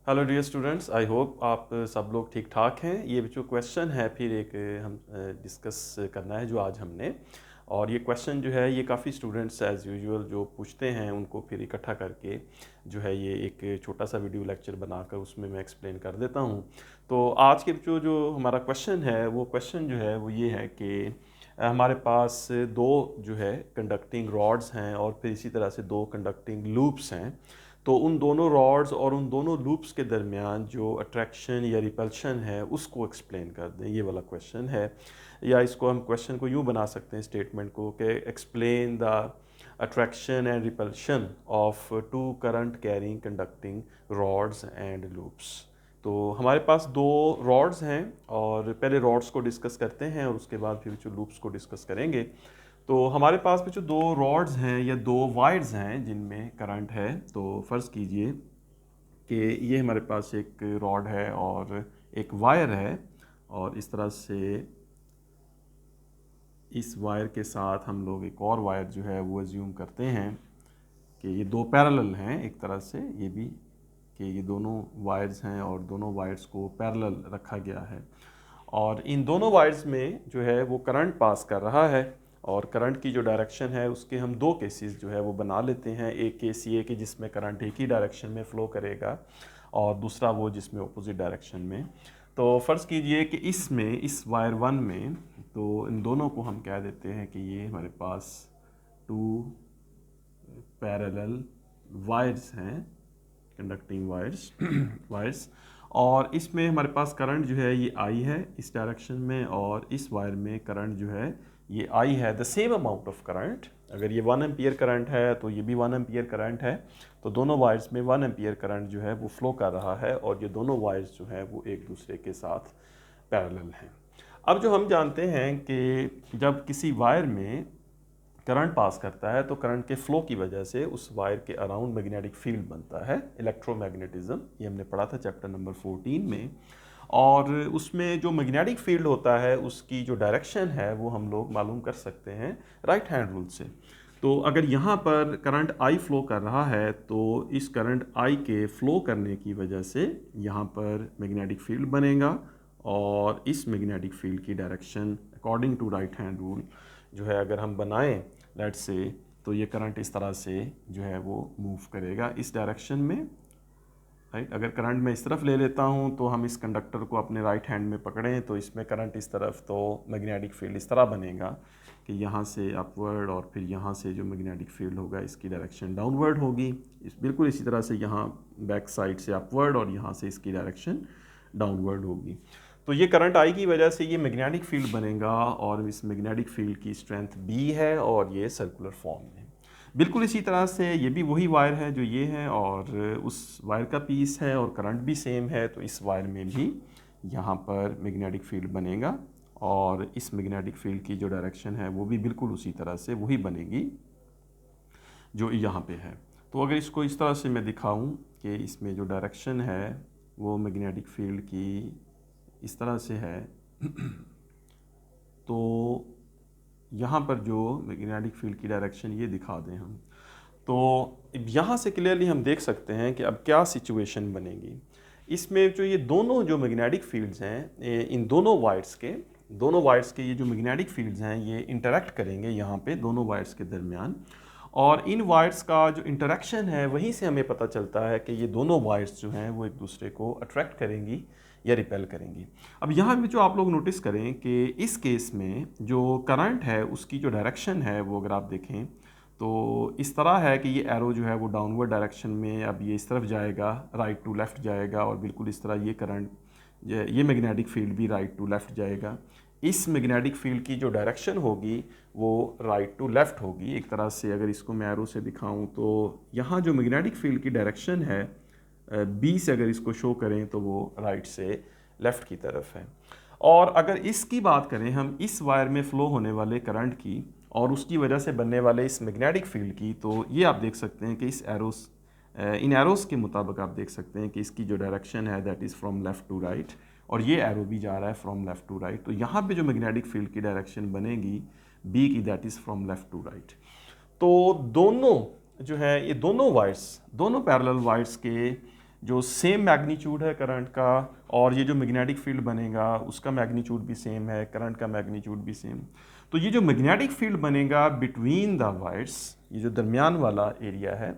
Hello dear students, I hope आप सब लोग ठीक ठाक हैं। ये जो क्वेश्चन है फिर एक हम डिस्कस करना है जो आज हमने। और ये क्वेश्चन जो है ये काफ़ी स्टूडेंट्स एज़ यूजुअल जो पूछते हैं उनको फिर इकट्ठा करके जो है ये एक छोटा सा वीडियो लेक्चर बनाकर उसमें मैं एक्सप्लेन कर देता हूँ। तो आज के जो हमारा क्वेश्चन है वो क्वेश्चन जो है वो ये है कि हमारे पास दो जो है कंडक्टिंग रॉड्स हैं और फिर इसी तरह से दो कंडक्टिंग लूप्स हैं। तो उन दोनों रॉड्स और उन दोनों लूप्स के दरमियान जो अट्रैक्शन या रिपल्शन है उसको एक्सप्लेन कर दें, ये वाला क्वेश्चन है। या इसको हम क्वेश्चन को यूँ बना सकते हैं स्टेटमेंट को कि explain the attraction and repulsion of two current carrying conducting rods and loops. तो हमारे पास दो रॉड्स हैं और पहले रॉड्स को डिस्कस करते हैं और उसके बाद फिर जो लूप्स को डिस्कस करेंगे। तो हमारे पास में जो दो रॉड्स हैं या दो वायर्स हैं जिनमें करंट है, तो फ़र्ज़ कीजिए कि ये हमारे पास एक रॉड है और एक वायर है और इस तरह से इस वायर के साथ हम लोग एक और वायर जो है वो एज्यूम करते हैं कि ये दो पैरेलल हैं एक तरह से, ये भी कि ये दोनों वायर्स हैं और दोनों वायर्स को पैरेलल रखा गया है और इन दोनों वायर्स में जो है वो करंट पास कर रहा है। और करंट की जो डायरेक्शन है उसके हम दो केसेस जो है वो बना लेते हैं। एक केस ये कि जिसमें करंट एक ही डायरेक्शन में फ़्लो करेगा और दूसरा वो जिसमें अपोजिट डायरेक्शन में। तो फ़र्ज़ कीजिए कि इसमें इस वायर वन में तो इन दोनों को हम कह देते हैं कि ये हमारे पास टू पैरेलल वायर्स हैं, कंडक्टिंग वायर्स वायर्स। और इसमें हमारे पास करंट जो है ये आई है इस डायरेक्शन में और इस वायर में करंट जो है ये आई है, the same amount of current. अगर ये 1 एम्पियर करंट है तो ये भी 1 एम्पियर करंट है। तो दोनों वायर्स में 1 एम्पियर करंट जो है वो फ्लो कर रहा है और ये दोनों वायर्स जो है वो एक दूसरे के साथ पैरेलल हैं। अब जो हम जानते हैं कि जब किसी वायर में करंट पास करता है तो करंट के फ्लो की वजह से उस वायर के अराउंड मैग्नेटिक फील्ड बनता है, इलेक्ट्रोमैग्नेटिज्म। ये हमने पढ़ा था चैप्टर नंबर 14 में। और उसमें जो मैग्नेटिक फील्ड होता है उसकी जो डायरेक्शन है वो हम लोग मालूम कर सकते हैं राइट हैंड रूल से। तो अगर यहाँ पर करंट आई फ्लो कर रहा है तो इस करंट आई के फ्लो करने की वजह से यहाँ पर मैग्नेटिक फील्ड बनेगा और इस मैग्नेटिक फील्ड की direction according to right hand rule जो है अगर हम बनाएं लेट से, तो ये करंट इस तरह से जो है वो मूव करेगा इस डायरेक्शन में। राइट, अगर करंट मैं इस तरफ ले लेता हूँ तो हम इस कंडक्टर को अपने राइट हैंड में पकड़ें तो इसमें करंट इस तरफ, तो मैग्नेटिक फील्ड इस तरह बनेगा कि यहाँ से अपवर्ड और फिर यहाँ से जो मैग्नेटिक फील्ड होगा इसकी डायरेक्शन डाउनवर्ड होगी। बिल्कुल इसी तरह से यहाँ बैक साइड से अपवर्ड और यहाँ से इसकी डायरेक्शन डाउनवर्ड होगी। तो ये करंट आई की वजह से ये मैग्नेटिक फील्ड बनेगा और इस मैग्नेटिक फील्ड की स्ट्रेंथ बी है और ये सर्कुलर फॉर्म में। बिल्कुल इसी तरह से ये भी वही वायर है जो ये है और उस वायर का पीस है और करंट भी सेम है, तो इस वायर में भी यहाँ पर मैग्नेटिक फील्ड बनेगा और इस मैग्नेटिक फील्ड की जो डायरेक्शन है वो भी बिल्कुल उसी तरह से वही बनेगी जो यहाँ पे है। तो अगर इसको इस तरह से मैं दिखाऊं कि इसमें जो डायरेक्शन है वो मैग्नेटिक फील्ड की इस तरह से है तो यहाँ पर जो मैग्नेटिक फील्ड की डायरेक्शन ये दिखा दें हम, तो यहाँ से क्लियरली हम देख सकते हैं कि अब क्या सिचुएशन बनेगी। इसमें जो ये दोनों जो मैग्नेटिक फील्ड्स हैं इन दोनों वायर्स के ये जो मैग्नेटिक फील्ड्स हैं ये इंटरेक्ट करेंगे यहाँ पे दोनों वायर्स के दरमियान। और इन वायर्स का जो इंटरेक्शन है वहीं से हमें पता चलता है कि ये दोनों वायर्स जो हैं वो एक दूसरे को अट्रैक्ट करेंगी या रिपेल करेंगी। अब यहाँ भी जो आप लोग नोटिस करें कि इस केस में जो करंट है उसकी जो डायरेक्शन है वो अगर आप देखें तो इस तरह है कि ये एरो जो है वो डाउनवर्ड डायरेक्शन में अब ये इस तरफ जाएगा, राइट टू लेफ़्ट जाएगा और बिल्कुल इस तरह ये करंट ये मैग्नेटिक फील्ड भी राइट टू लेफ़्ट जाएगा। इस मैग्नेटिक फील्ड की जो डायरेक्शन होगी वो राइट टू लेफ़्ट होगी। एक तरह से अगर इसको मैं एरो से दिखाऊं तो यहाँ जो मैग्नेटिक फील्ड की डायरेक्शन है बी से अगर इसको शो करें तो वो राइट से लेफ़्ट की तरफ है। और अगर इसकी बात करें हम इस वायर में फ़्लो होने वाले करंट की और उसकी वजह से बनने वाले इस मैग्नेटिक फील्ड की, तो ये आप देख सकते हैं कि इन एरोस के मुताबिक आप देख सकते हैं कि इसकी जो डायरेक्शन है that is from left to right और ये एरो भी जा रहा है फ्रॉम लेफ़्ट टू राइट। तो यहाँ पे जो मैग्नेटिक फील्ड की डायरेक्शन बनेगी बी की that is from left to right. तो दोनों जो है ये दोनों वायर्स, दोनों पैरेलल वायर्स के जो सेम मैग्नीट्यूड है करंट का, और ये जो मैग्नेटिक फील्ड बनेगा उसका मैग्नीट्यूड भी सेम है, करंट का मैग्नीट्यूड भी सेम। तो ये जो मैग्नेटिक फील्ड बनेगा बिटवीन द वायर्स, ये जो दरमियान वाला एरिया है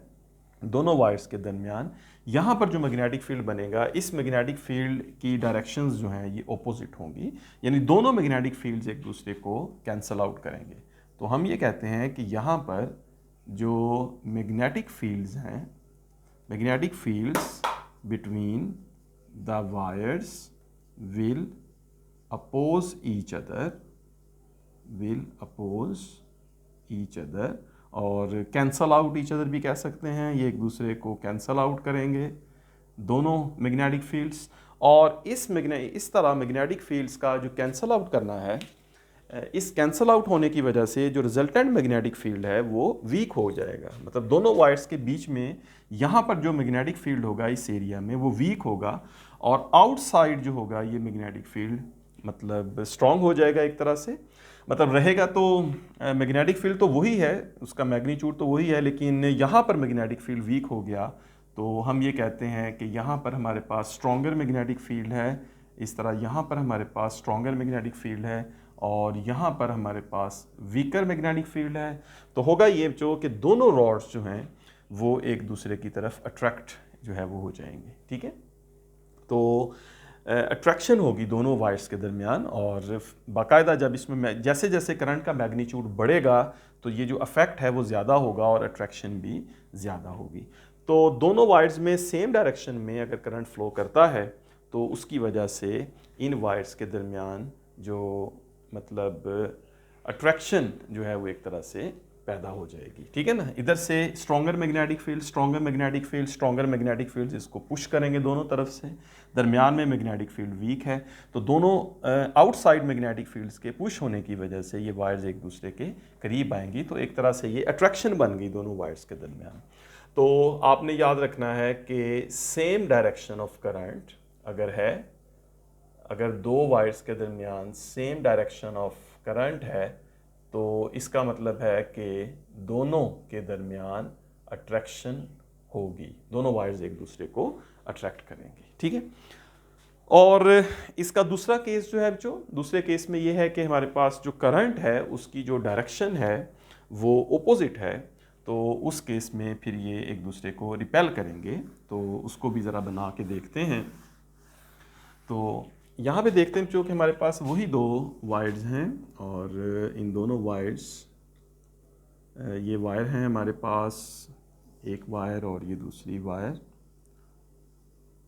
दोनों वायर्स के दरमियान, यहाँ पर जो मैग्नेटिक फील्ड बनेगा, इस मैग्नेटिक फील्ड की डायरेक्शंस जो हैं ये ऑपोजिट होंगी, यानी दोनों मैग्नेटिक फील्ड्स एक दूसरे को कैंसल आउट करेंगे। तो हम ये कहते हैं कि यहाँ पर जो मैग्नेटिक फील्ड्स हैं, magnetic fields between the wires will oppose each other, will oppose each other, और कैंसल आउट ईच अदर भी कह सकते हैं, ये एक दूसरे को कैंसल आउट करेंगे दोनों मैग्नेटिक फील्ड्स। और इस तरह मैग्नेटिक फील्ड्स का जो कैंसल आउट करना है, इस कैंसल आउट होने की वजह से जो रिजल्टेंट मैग्नेटिक फील्ड है वो वीक हो जाएगा, मतलब दोनों वायर्स के बीच में यहाँ पर जो मैग्नेटिक फील्ड होगा इस एरिया में वो वीक होगा, और आउटसाइड जो होगा ये मैग्नेटिक फील्ड मतलब स्ट्रांग हो जाएगा एक तरह से। मतलब रहेगा तो मैग्नेटिक फील्ड तो वही है, उसका मैग्नीट्यूड तो वही है, लेकिन यहाँ पर मैग्नेटिक फील्ड वीक हो गया, तो हम ये कहते हैं कि यहाँ पर हमारे पास स्ट्रॉन्गर मैग्नेटिक फील्ड है, इस तरह यहाँ पर हमारे पास स्ट्रॉन्गर मैग्नेटिक फील्ड है, और यहाँ पर हमारे पास वीकर मैग्नेटिक फील्ड है। तो होगा ये जो कि दोनों रॉड्स जो हैं वो एक दूसरे की तरफ अट्रैक्ट जो है वो हो जाएंगे, ठीक है। तो अट्रैक्शन होगी दोनों वायर्स के दरमियान, और बाकायदा जब इसमें जैसे जैसे करंट का मैग्नीट्यूड बढ़ेगा तो ये जो अफेक्ट है वो ज़्यादा होगा और अट्रैक्शन भी ज़्यादा होगी। तो दोनों वायर्स में सेम डायरेक्शन में अगर करंट फ्लो करता है तो उसकी वजह से इन वायर्स के दरमियान जो मतलब अट्रैक्शन जो है वो एक तरह से पैदा हो जाएगी, ठीक है ना। इधर से stronger magnetic field, stronger magnetic field, stronger magnetic field इसको पुश करेंगे दोनों तरफ से, दरमियान में मैग्नेटिक फील्ड वीक है, तो दोनों आउटसाइड मैग्नेटिक फील्ड्स के पुश होने की वजह से ये वायर्स एक दूसरे के करीब आएंगी, तो एक तरह से ये अट्रैक्शन बन गई दोनों वायर्स के दरमियान। तो आपने याद रखना है कि सेम डायरेक्शन ऑफ करंट अगर है, अगर दो वायर्स के दरमियान सेम डायरेक्शन ऑफ करंट है तो इसका मतलब है कि दोनों के दरमियान अट्रैक्शन होगी, दोनों वायर्स एक दूसरे को अट्रैक्ट करेंगे, ठीक है। और इसका दूसरा केस जो है बच्चों, दूसरे केस में ये है कि हमारे पास जो करंट है उसकी जो डायरेक्शन है वो ऑपोजिट है, तो उस केस में फिर ये एक दूसरे को रिपेल करेंगे, तो उसको भी ज़रा बना के देखते हैं। तो यहाँ पे देखते हैं कि हमारे पास वही दो वायर्स हैं, और इन दोनों वायर्स, ये वायर हैं हमारे पास, एक वायर और ये दूसरी वायर,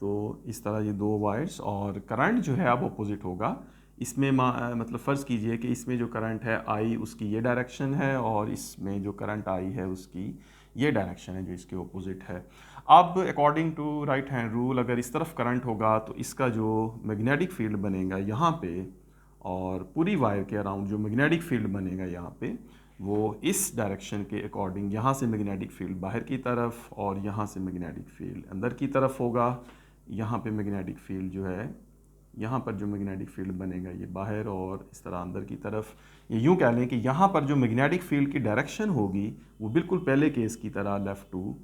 तो इस तरह ये दो वायर्स, और करंट जो है अब ऑपोजिट होगा। इसमें मतलब फ़र्ज़ कीजिए कि इसमें जो करंट है आई उसकी ये डायरेक्शन है, और इसमें जो करंट आई है उसकी ये डायरेक्शन है जो इसके ऑपोजिट है। अब according to right hand rule अगर इस तरफ करंट होगा तो इसका जो मैग्नेटिक फील्ड बनेगा यहाँ पे, और पूरी वायर के अराउंड जो मैग्नेटिक फील्ड बनेगा यहाँ पे, वो इस डायरेक्शन के अकॉर्डिंग यहाँ से मैग्नेटिक फील्ड बाहर की तरफ और यहाँ से मैग्नेटिक फील्ड अंदर की तरफ होगा। यहाँ पे मैग्नेटिक फील्ड जो है, यहाँ पर जो मैग्नेटिक फील्ड बनेगा ये बाहर और इस तरह अंदर की तरफ। ये यूँ कह लें कि यहाँ पर जो मैग्नेटिक फील्ड की डायरेक्शन होगी वो बिल्कुल पहले केस की तरह left to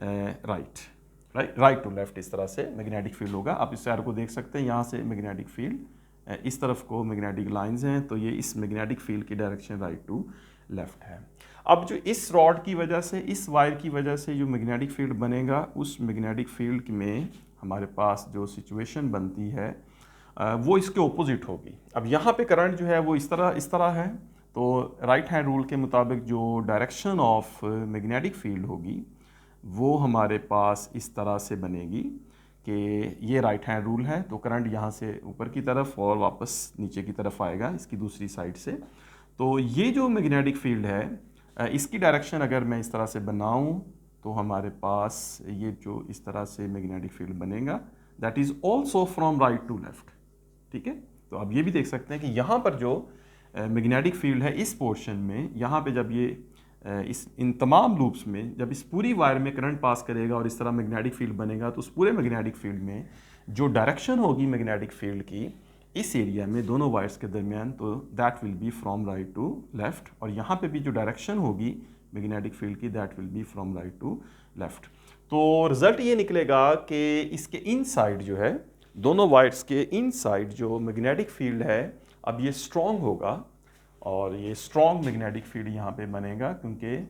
right to left इस तरह से मैग्नेटिक फील्ड होगा। आप इस एरो को देख सकते हैं, यहाँ से मैग्नेटिक फील्ड इस तरफ को मैग्नेटिक लाइंस हैं, तो ये इस मैग्नेटिक फील्ड की डायरेक्शन राइट टू लेफ़्ट है। अब जो इस रॉड की वजह से, इस वायर की वजह से जो मैग्नेटिक फील्ड बनेगा, उस मैग्नेटिक फील्ड में हमारे पास जो सिचुएशन बनती है वो इसके ऑपोजिट होगी। अब यहाँ पे करंट जो है वो इस तरह है, तो राइट हैंड रूल के मुताबिक जो डायरेक्शन ऑफ मैग्नेटिक फील्ड होगी वो हमारे पास इस तरह से बनेगी कि ये राइट हैंड रूल है, तो करंट यहाँ से ऊपर की तरफ और वापस नीचे की तरफ आएगा इसकी दूसरी साइड से। तो ये जो मैग्नेटिक फील्ड है इसकी डायरेक्शन अगर मैं इस तरह से बनाऊँ तो हमारे पास ये जो इस तरह से मैग्नेटिक फील्ड बनेगा, that is also from right to left, ठीक है। तो अब ये भी देख सकते हैं कि यहाँ पर जो मैग्नेटिक फील्ड है इस पोर्शन में, यहाँ पे जब ये इन तमाम लूप्स में जब इस पूरी वायर में करंट पास करेगा और इस तरह मैग्नेटिक फील्ड बनेगा, तो उस पूरे मैग्नेटिक फील्ड में जो डायरेक्शन होगी मैग्नेटिक फील्ड की इस एरिया में दोनों वायर्स के दरमियान, तो that will be from right to left. और यहाँ पे भी जो डायरेक्शन होगी मैग्नेटिक फील्ड की, that will be from right to left. तो रिजल्ट ये निकलेगा कि इसके इनसाइड जो है, दोनों वायर्स के इनसाइड जो मैग्नेटिक फील्ड है अब ये स्ट्रॉन्ग होगा, और ये स्ट्रॉन्ग मैग्नेटिक फील्ड यहाँ पे बनेगा, क्योंकि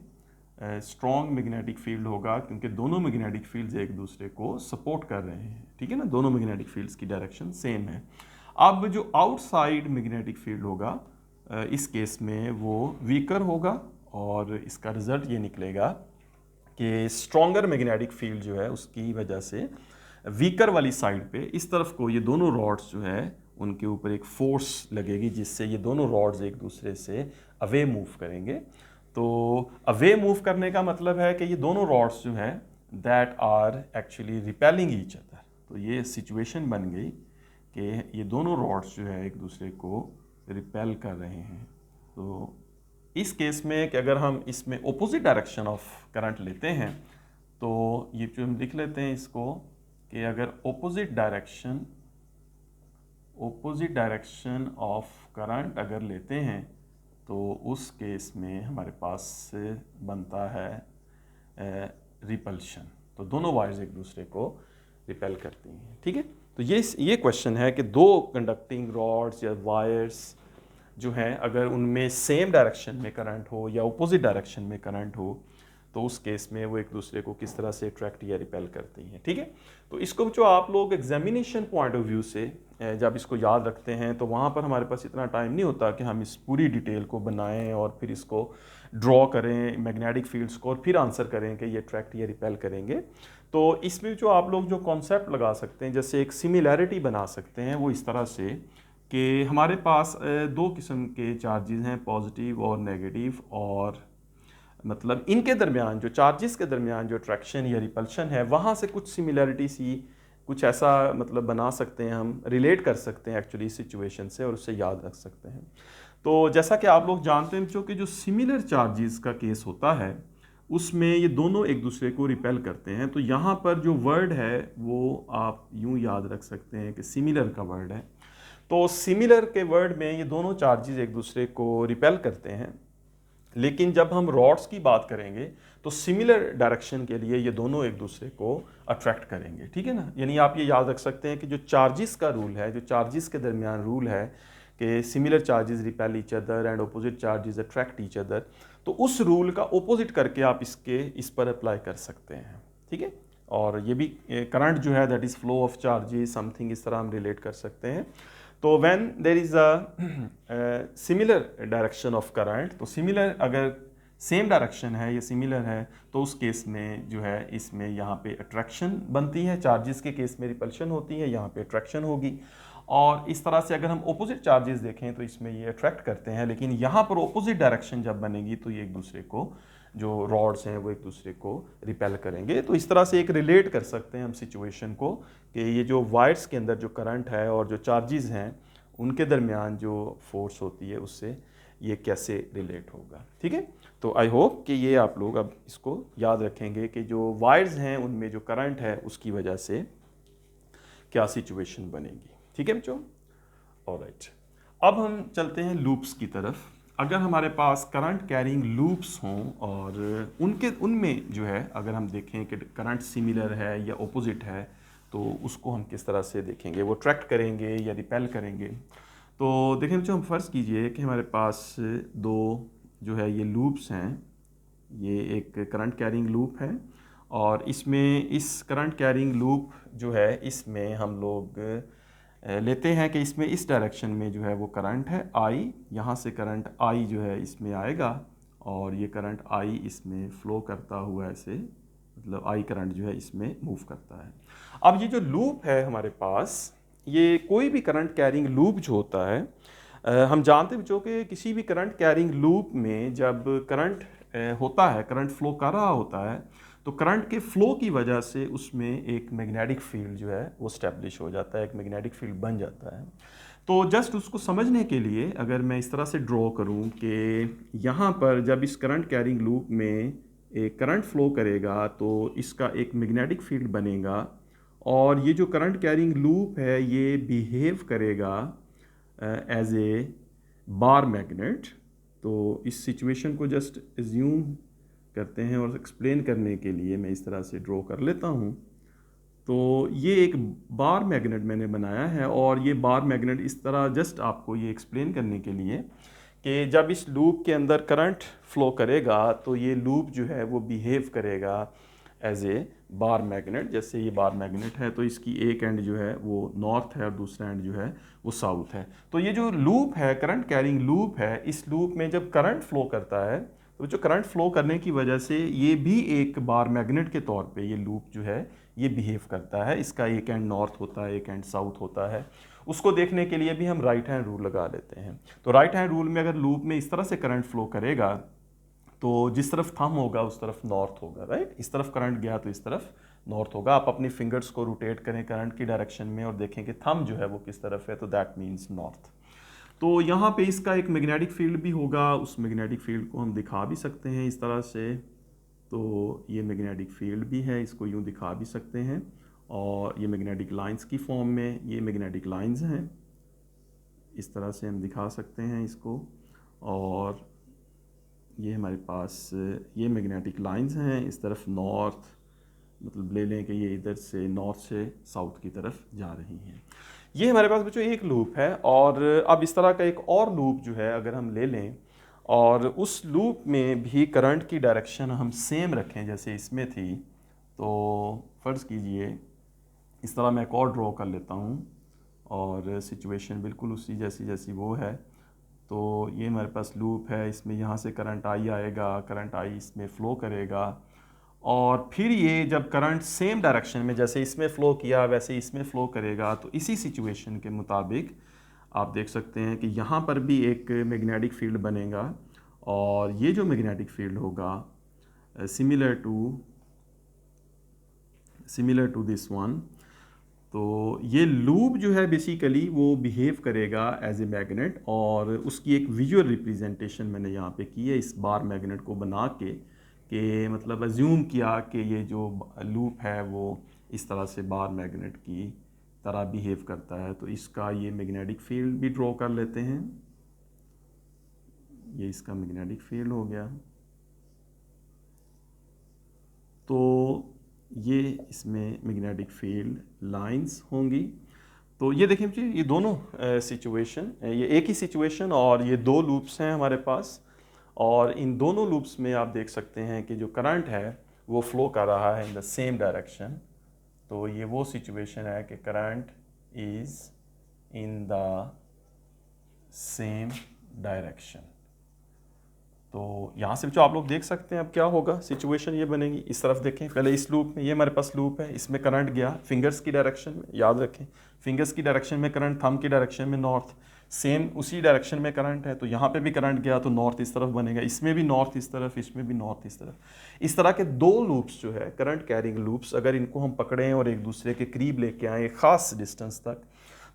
स्ट्रॉन्ग मैग्नेटिक फील्ड होगा क्योंकि दोनों मैग्नेटिक फील्ड्स एक दूसरे को सपोर्ट कर रहे हैं, ठीक है ना, दोनों मैग्नेटिक फील्ड्स की डायरेक्शन सेम है। अब जो आउटसाइड मैग्नेटिक फील्ड होगा इस केस में वो वीकर होगा, और इसका रिजल्ट ये निकलेगा कि स्ट्रॉन्गर मैग्नेटिक फील्ड जो है उसकी वजह से वीकर वाली साइड पे इस तरफ को ये दोनों रॉड्स जो है उनके ऊपर एक फोर्स लगेगी, जिससे ये दोनों रॉड्स एक दूसरे से अवे मूव करेंगे। तो अवे मूव करने का मतलब है कि ये दोनों रॉड्स जो है that are actually repelling each other. तो ये सिचुएशन बन गई कि ये दोनों रॉड्स जो है एक दूसरे को रिपेल कर रहे हैं। तो इस केस में कि अगर हम इसमें ऑपोजिट डायरेक्शन ऑफ करंट लेते हैं, तो ये जो हम लिख लेते हैं इसको कि अगर ऑपोजिट डायरेक्शन ऑफ करंट अगर लेते हैं तो उस केस में हमारे पास बनता है रिपल्शन। तो दोनों वायर्स एक दूसरे को रिपेल करती हैं, ठीक है। तो ये क्वेश्चन है कि दो कंडक्टिंग रॉड्स या वायर्स जो हैं अगर उनमें सेम डायरेक्शन में करंट हो या अपोजिट डायरेक्शन में करंट हो, तो उस केस में वो एक दूसरे को किस तरह से अट्रैक्ट या रिपेल करती हैं, ठीक है। तो इसको जो आप लोग एग्जामिनेशन पॉइंट ऑफ व्यू से जब इसको याद रखते हैं तो वहाँ पर हमारे पास इतना टाइम नहीं होता कि हम इस पूरी डिटेल को बनाएं और फिर इसको ड्रॉ करें मैग्नेटिक फील्ड्स को और फिर आंसर करें कि ये अट्रैक्ट या रिपेल करेंगे। तो इसमें जो आप लोग जो कॉन्सेप्ट लगा सकते हैं, जैसे एक सिमिलैरिटी बना सकते हैं, वो इस तरह से कि हमारे पास दो किस्म के चार्जेस हैं, पॉजिटिव और नेगेटिव, और मतलब इनके दरमियान जो चार्जेस के दरमियान जो अट्रैक्शन या रिपल्शन है वहाँ से कुछ सिमिलैरिटी सी कुछ ऐसा मतलब बना सकते हैं, हम रिलेट कर सकते हैं एक्चुअली सिचुएशन से और उससे याद रख सकते हैं। तो जैसा कि आप लोग जानते हैं बच्चों कि जो सिमिलर चार्जेस का केस होता है उसमें ये दोनों एक दूसरे को रिपेल करते हैं। तो यहाँ पर जो वर्ड है वो आप यूँ याद रख सकते हैं कि सिमिलर का वर्ड है। तो सिमिलर के वर्ड में ये दोनों चार्जेस एक दूसरे को रिपेल करते हैं, लेकिन जब हम रॉड्स की बात करेंगे तो सिमिलर डायरेक्शन के लिए ये दोनों एक दूसरे को अट्रैक्ट करेंगे, ठीक है ना। यानी आप ये याद रख सकते हैं कि जो चार्जेस का रूल है, जो चार्जेस के दरमियान रूल है कि similar charges repel each other and opposite charges attract each other, तो उस रूल का ऑपोजिट करके आप इस पर अप्लाई कर सकते हैं, ठीक है। और ये भी करंट जो है that is flow of charges something, इस तरह हम रिलेट कर सकते हैं। तो when there is a similar direction of current, तो सिमिलर अगर सेम डायरेक्शन है या सिमिलर है तो उस केस में जो है इसमें यहाँ पे अट्रैक्शन बनती है, चार्जेस के केस में रिपल्शन होती है, यहाँ पे अट्रैक्शन होगी। और इस तरह से अगर हम ऑपोजिट चार्जेस देखें तो इसमें ये अट्रैक्ट करते हैं, लेकिन यहाँ पर ऑपोजिट डायरेक्शन जब बनेगी तो ये एक दूसरे को जो रॉड्स हैं वो एक दूसरे को रिपेल करेंगे। तो इस तरह से एक रिलेट कर सकते हैं हम सिचुएशन को कि ये जो वायर्स के अंदर जो करंट है और जो चार्जेस हैं उनके दरमियान जो फोर्स होती है उससे ये कैसे रिलेट होगा, ठीक है। तो आई होप कि ये आप लोग अब इसको याद रखेंगे कि जो वायर्स हैं उनमें जो करंट है उसकी वजह से क्या सिचुएशन बनेगी, ठीक है बच्चों। ऑलराइट, अब हम चलते हैं लूप्स की तरफ। अगर हमारे पास करंट कैरिंग लूप्स हों और उनमें जो है अगर हम देखें कि करंट सिमिलर है या ऑपोजिट है तो उसको हम किस तरह से देखेंगे, वो अट्रैक्ट करेंगे या रिपेल करेंगे। तो देखें बच्चों, हम फ़र्ज़ कीजिए कि हमारे पास दो जो है ये लूप्स हैं, ये एक करंट कैरिंग लूप है और इसमें इस करंट कैरिंग लूप जो है इसमें हम लोग लेते हैं कि इसमें इस डायरेक्शन में जो है वो करंट है आई, यहाँ से करंट आई जो है इसमें आएगा और ये करंट आई इसमें फ़्लो करता हुआ ऐसे, मतलब आई करंट जो है इसमें मूव करता है। अब ये जो लूप है हमारे पास, ये कोई भी करंट कैरिंग लूप जो होता है, हम जानते हैं बच्चों कि किसी भी करंट कैरिंग लूप में जब करंट होता है, करंट फ्लो कर रहा होता है, तो करंट के फ्लो की वजह से उसमें एक मैग्नेटिक फील्ड जो है वो स्टैब्लिश हो जाता है, एक मैग्नेटिक फील्ड बन जाता है। तो जस्ट उसको समझने के लिए अगर मैं इस तरह से ड्रॉ करूं कि यहाँ पर जब इस करंट कैरिंग लूप में एक करंट फ्लो करेगा तो इसका एक मैग्नेटिक फील्ड बनेगा और ये जो करंट कैरिंग लूप है ये बिहेव करेगा एज ए बार मैग्नेट। तो इस सिचुएशन को जस्ट एज्यूम करते हैं और एक्सप्लेन करने के लिए मैं इस तरह से ड्रॉ कर लेता हूँ। तो ये एक बार मैग्नेट मैंने बनाया है और ये बार मैग्नेट इस तरह जस्ट आपको ये एक्सप्लेन करने के लिए कि जब इस लूप के अंदर करंट फ्लो करेगा तो ये लूप जो है वो बिहेव करेगा एज ए बार मैग्नेट। जैसे ये बार मैग्नेट है तो इसकी एक एंड जो है वो नॉर्थ है और दूसरा एंड जो है वो साउथ है। तो ये जो लूप है, करंट कैरिंग लूप है, इस लूप में जब करंट फ्लो करता है तो जो करंट फ्लो करने की वजह से ये भी एक बार मैग्नेट के तौर पे ये लूप जो है ये बिहेव करता है। इसका एक एंड नॉर्थ होता है, एक एंड साउथ होता है। उसको देखने के लिए भी हम राइट हैंड रूल लगा लेते हैं। तो राइट हैंड रूल में अगर लूप में इस तरह से करंट फ्लो करेगा तो जिस तरफ थंब होगा उस तरफ नॉर्थ होगा, राइट। इस तरफ करंट गया तो इस तरफ नॉर्थ होगा। आप अपनी फिंगर्स को रोटेट करें करंट की डायरेक्शन में और देखें कि थंब जो है वो किस तरफ है, तो दैट मीन्स नॉर्थ। तो यहाँ पे इसका एक मैग्नेटिक फील्ड भी होगा, उस मैग्नेटिक फील्ड को हम दिखा भी सकते हैं इस तरह से। तो ये मैग्नेटिक फील्ड भी है, इसको यूँ दिखा भी सकते हैं। और ये मैग्नेटिक लाइंस की फॉर्म में ये मैग्नेटिक लाइंस हैं, इस तरह से हम दिखा सकते हैं इसको। और ये हमारे पास ये मैग्नेटिक लाइंस हैं, इस तरफ नॉर्थ, मतलब ले लें कि ये इधर से नॉर्थ से साउथ की तरफ जा रही हैं। ये हमारे पास बच्चों एक लूप है। और अब इस तरह का एक और लूप जो है अगर हम ले लें और उस लूप में भी करंट की डायरेक्शन हम सेम रखें जैसे इसमें थी, तो फ़र्ज़ कीजिए इस तरह मैं एक और ड्रॉ कर लेता हूँ और सिचुएशन बिल्कुल उसी जैसी जैसी वो है। तो ये हमारे पास लूप है, इसमें यहाँ से करंट आई आएगा, करंट आई इसमें फ़्लो करेगा और फिर ये जब करंट सेम डायरेक्शन में जैसे इसमें फ़्लो किया वैसे इसमें फ़्लो करेगा। तो इसी सिचुएशन के मुताबिक आप देख सकते हैं कि यहाँ पर भी एक मैग्नेटिक फील्ड बनेगा और ये जो मैग्नेटिक फील्ड होगा सिमिलर टू दिस वन। तो ये लूप जो है बेसिकली वो बिहेव करेगा एज ए मैग्नेट और उसकी एक विजुअल रिप्रेजेंटेशन मैंने यहाँ पे की है इस बार मैग्नेट को बना के मतलब अज्यूम किया कि ये जो लूप है वो इस तरह से बार मैग्नेट की तरह बिहेव करता है। तो इसका ये मैग्नेटिक फील्ड भी ड्रॉ कर लेते हैं। ये इसका मैग्नेटिक फील्ड हो गया। तो ये इसमें मैग्नेटिक फील्ड लाइंस होंगी। तो ये देखें बच्चे, ये दोनों सिचुएशन, ये एक ही सिचुएशन और ये दो लूप्स हैं हमारे पास। और इन दोनों लूप्स में आप देख सकते हैं कि जो करंट है वो फ्लो कर रहा है इन द सेम डायरेक्शन। तो ये वो सिचुएशन है कि current is in the same direction. तो यहाँ से जो आप लोग देख सकते हैं अब क्या होगा, सिचुएशन ये बनेगी। इस तरफ देखें, पहले इस लूप में, ये हमारे पास लूप है, इसमें करंट गया फिंगर्स की डायरेक्शन में, याद रखें फिंगर्स की डायरेक्शन में करंट, थंब की डायरेक्शन में नॉर्थ, सेम उसी डायरेक्शन में करंट है। तो यहाँ पे भी करंट गया तो नॉर्थ इस तरफ बनेगा, इसमें भी नॉर्थ इस तरफ, इसमें भी नॉर्थ इस तरफ। इस तरह के दो लूप्स जो है करंट कैरिंग लूप्स, अगर इनको हम पकड़ें और एक दूसरे के करीब लेके आए एक ख़ास डिस्टेंस तक,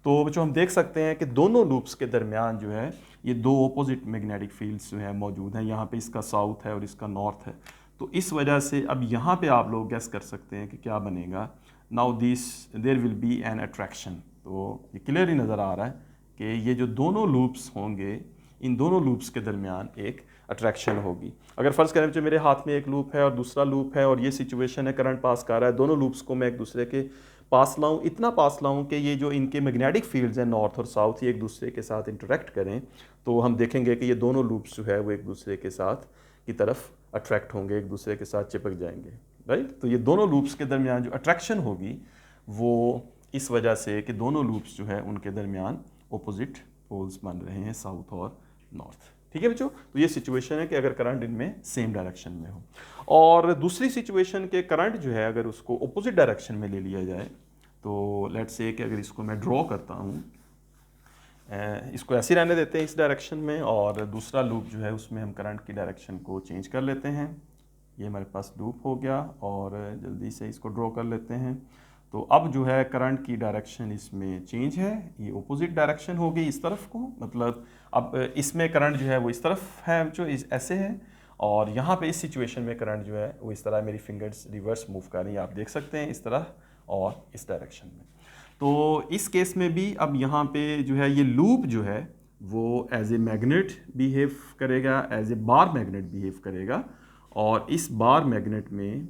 तो जो हम देख सकते हैं कि दोनों लूप्स के दरमियान जो है ये दो ऑपोजिट मैग्नेटिक फील्ड्स जो है मौजूद हैं। यहाँ पे इसका साउथ है और इसका नॉर्थ है। तो इस वजह से अब यहाँ पे आप लोग गैस कर सकते हैं कि क्या बनेगा। Now there will be an attraction. तो ये क्लियरली नज़र आ रहा है कि ये जो दोनों लूप्स होंगे इन दोनों लूप्स के दरमियान एक अट्रैक्शन होगी। अगर फ़र्ज़ करें जो मेरे हाथ में एक लूप है और दूसरा लूप है और ये सिचुएशन है, करंट पास कर रहा है, दोनों लूप्स को मैं एक दूसरे के पास लाऊं, इतना पास लाऊं कि ये जो इनके मैग्नेटिक फील्ड्स हैं नॉर्थ और साउथ, ये एक दूसरे के साथ इंटरेक्ट करें, तो हम देखेंगे कि ये दोनों लूप्स जो है वो एक दूसरे के साथ की तरफ अट्रैक्ट होंगे, एक दूसरे के साथ चिपक जाएंगे, राइट। तो ये दोनों लूप्स के दरमियान जो अट्रैक्शन होगी वो इस वजह से कि दोनों लूप्स जो है उनके दरमियान ऑपोजिट पोल्स बन रहे हैं, साउथ और नॉर्थ। ठीक है बच्चों, तो ये सिचुएशन है कि अगर करंट इनमें सेम डायरेक्शन में हो। और दूसरी सिचुएशन के करंट जो है अगर उसको ऑपोजिट डायरेक्शन में ले लिया जाए, तो लेट्स से कि अगर इसको मैं ड्रॉ करता हूँ, इसको ऐसे रहने देते हैं इस डायरेक्शन में, और दूसरा लूप जो है उसमें हम करंट की डायरेक्शन को चेंज कर लेते हैं। ये हमारे पास लूप हो गया और जल्दी से इसको ड्रॉ कर लेते हैं। तो अब जो है करंट की डायरेक्शन इसमें चेंज है, ये ऑपोजिट डायरेक्शन हो गई इस तरफ को, मतलब अब इसमें करंट जो है वो इस तरफ है जो ऐसे है, और यहाँ पे इस सिचुएशन में करंट जो है वो इस तरह, मेरी फिंगर्स रिवर्स मूव कर रही हैं, आप देख सकते हैं इस तरह और इस डायरेक्शन में। तो इस केस में भी अब यहाँ पे जो है ये लूप जो है वो एज ए मैग्नेट बिहेव करेगा, as a bar magnet behave करेगा। और इस बार मैग्नेट में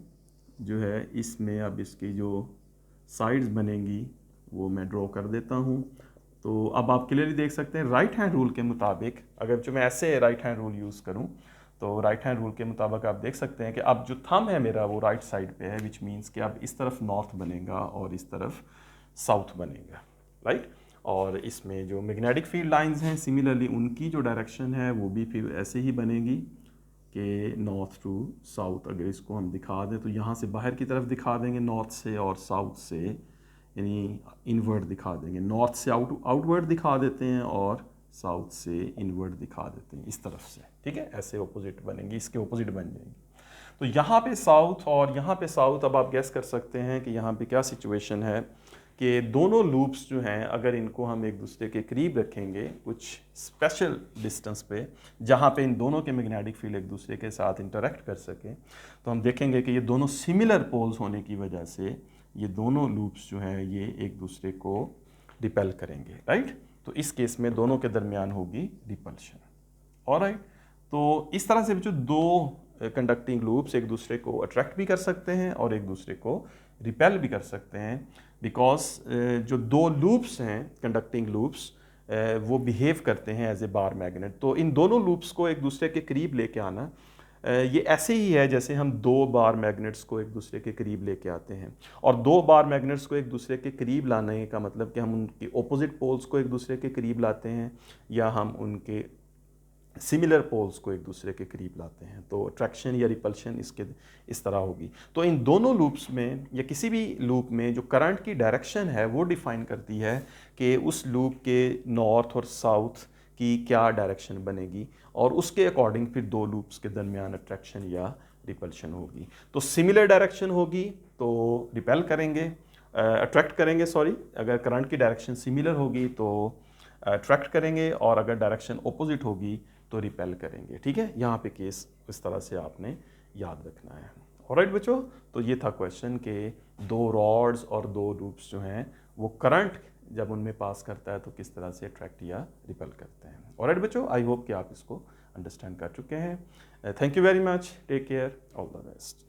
जो है इसमें अब इसकी जो साइड्स बनेंगी वो मैं ड्रॉ कर देता हूँ। तो अब आप क्लियरली देख सकते हैं राइट हैंड रूल के मुताबिक, अगर जो मैं ऐसे राइट हैंड रूल यूज़ करूँ तो राइट हैंड रूल के मुताबिक आप देख सकते हैं कि अब जो थंब है मेरा वो राइट साइड पे है, विच मीन्स कि अब इस तरफ नॉर्थ बनेगा और इस तरफ साउथ बनेगा, राइट। और इसमें जो मैग्नेटिक फील्ड लाइंस हैं सिमिलरली उनकी जो डायरेक्शन है वो भी फिर ऐसे ही बनेगी कि नॉर्थ टू साउथ। अगर इसको हम दिखा दें तो यहाँ से बाहर की तरफ दिखा देंगे नॉर्थ से, और साउथ से यानी इनवर्ड दिखा देंगे। नॉर्थ से आउटवर्ड दिखा देते हैं और साउथ से इनवर्ड दिखा देते हैं इस तरफ से, ठीक है। ऐसे ऑपोजिट बनेंगी, इसके ऑपोजिट बन जाएंगी। तो यहाँ पे साउथ और यहाँ पे साउथ, अब आप गैस कर सकते हैं कि यहाँ पे क्या सिचुएशन है कि दोनों लूप्स जो हैं अगर इनको हम एक दूसरे के करीब रखेंगे कुछ स्पेशल डिस्टेंस पे जहाँ पे इन दोनों के मैग्नेटिक फील्ड एक दूसरे के साथ इंटरेक्ट कर सकें, तो हम देखेंगे कि ये दोनों सिमिलर पोल्स होने की वजह से ये दोनों लूप्स जो हैं ये एक दूसरे को रिपेल करेंगे, राइट। तो इस केस में दोनों के दरमियान होगी रिपल्शन, ऑलराइट। तो इस तरह से जो दो कंडक्टिंग लूप्स एक दूसरे को अट्रैक्ट भी कर सकते हैं और एक दूसरे को रिपेल भी कर सकते हैं, बिकॉज जो दो लूप्स हैं कंडक्टिंग लूप्स वो बिहेव करते हैं एज ए बार मैग्नेट। तो इन दोनों लूप्स को एक दूसरे के करीब लेके आना ये ऐसे ही है जैसे हम दो बार मैग्नेट्स को एक दूसरे के करीब लेके आते हैं। और दो बार मैग्नेट्स को एक दूसरे के करीब लाने का मतलब कि हम उनके ऑपोजिट पोल्स को एक दूसरे के करीब लाते हैं या हम उनके सिमिलर पोल्स को एक दूसरे के करीब लाते हैं। तो अट्रैक्शन या रिपल्शन इसके इस तरह होगी। तो इन दोनों लूप्स में या किसी भी लूप में जो करंट की डायरेक्शन है वो डिफाइन करती है कि उस लूप के नॉर्थ और साउथ की क्या डायरेक्शन बनेगी, और उसके अकॉर्डिंग फिर दो लूप्स के दरमियान अट्रैक्शन या रिपल्शन होगी। तो सिमिलर डायरेक्शन होगी तो रिपेल करेंगे, अट्रैक्ट करेंगे, सॉरी। अगर करंट की डायरेक्शन सिमिलर होगी तो अट्रैक्ट करेंगे, और अगर डायरेक्शन ऑपोजिट होगी तो रिपेल करेंगे, ठीक है। यहाँ पे केस इस तरह से आपने याद रखना है, ऑलराइट बच्चों। तो ये था क्वेश्चन के दो रॉड्स और दो लूप्स जो हैं वो करंट जब उनमें पास करता है तो किस तरह से अट्रैक्ट या रिपेल करते हैं, ऑलराइट बच्चों। आई होप कि आप इसको अंडरस्टैंड कर चुके हैं। Thank you very much, take care, all the best.